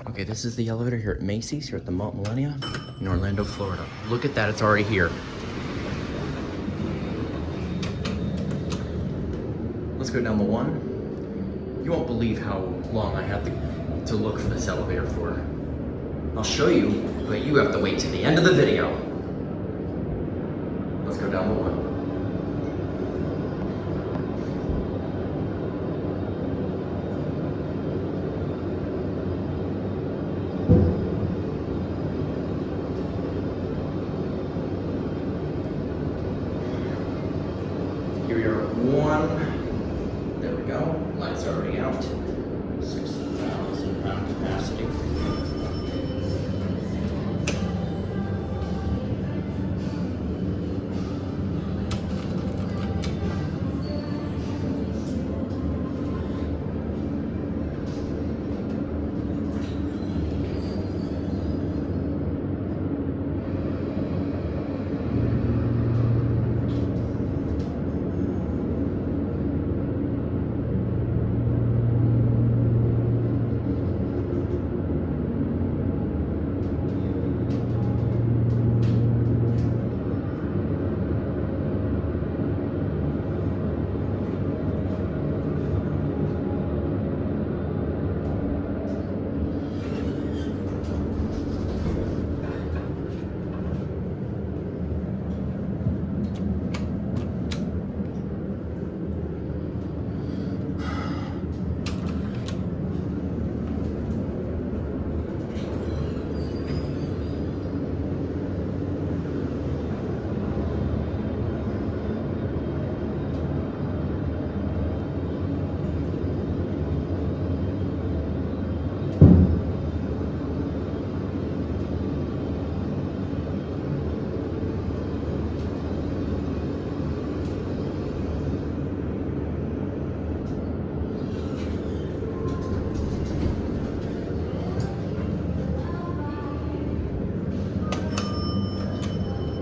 Okay, this is the elevator here at Macy's, here at the Millenia in Orlando, Florida. Look at that, it's already here. Let's go down the 1. You won't believe how long I had to look for this elevator for. I'll show you, but you have to wait to the end of the video. Let's go down the 1. Here we are at 1. There we go. Lights already out. 6,000 pound capacity.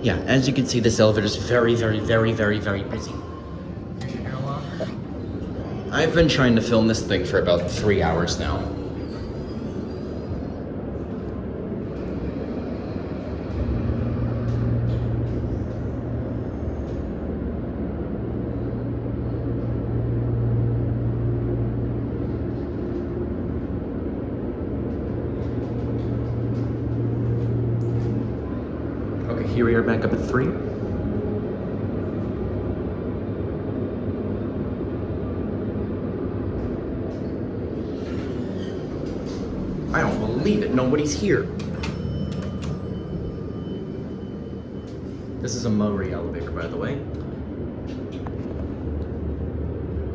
Yeah, as you can see, this elevator is very, very, very, very, very busy. I've been trying to film this thing for about 3 hours now. Okay, here we are back up at 3. I don't believe it, nobody's here. This is a Mowrey elevator, by the way.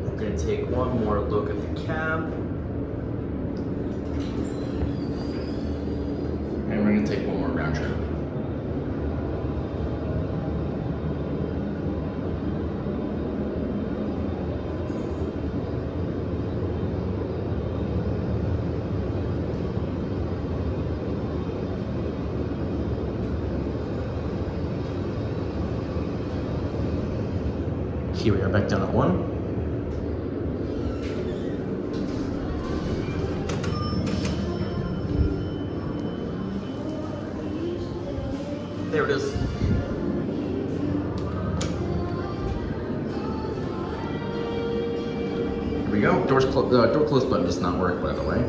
I'm gonna take one more look at the cab. And we're gonna take one more round trip. Here we are back down at 1. There it is. Here we go. Door close button does not work, by the way.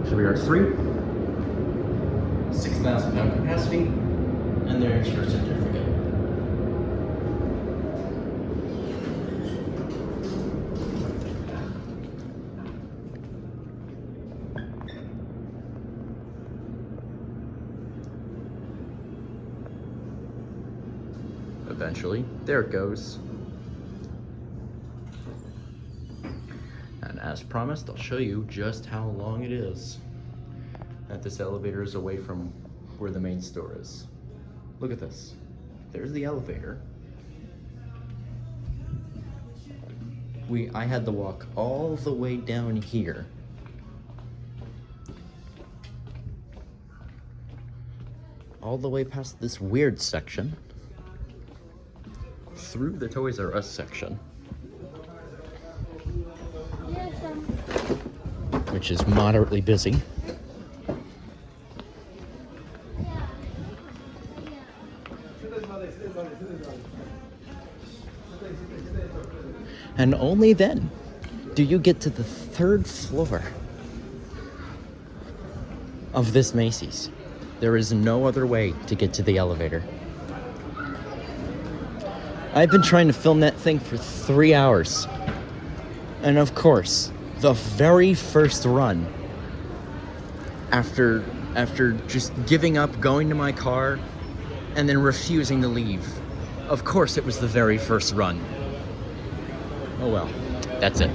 Here we are at 3. 6,000 pound capacity, and there's your certificate. Eventually, there it goes. And as promised, I'll show you just how long it is that this elevator is away from where the main store is. Look at this. There's the elevator. I had to walk all the way down here. All the way past this weird section. Through the Toys R Us section. Which is moderately busy. And only then do you get to the 3rd floor of this Macy's. There is no other way to get to the elevator. I've been trying to film that thing for 3 hours. And of course, the very first run, after just giving up, going to my car, and then refusing to leave, of course it was the very first run. Oh well, that's it.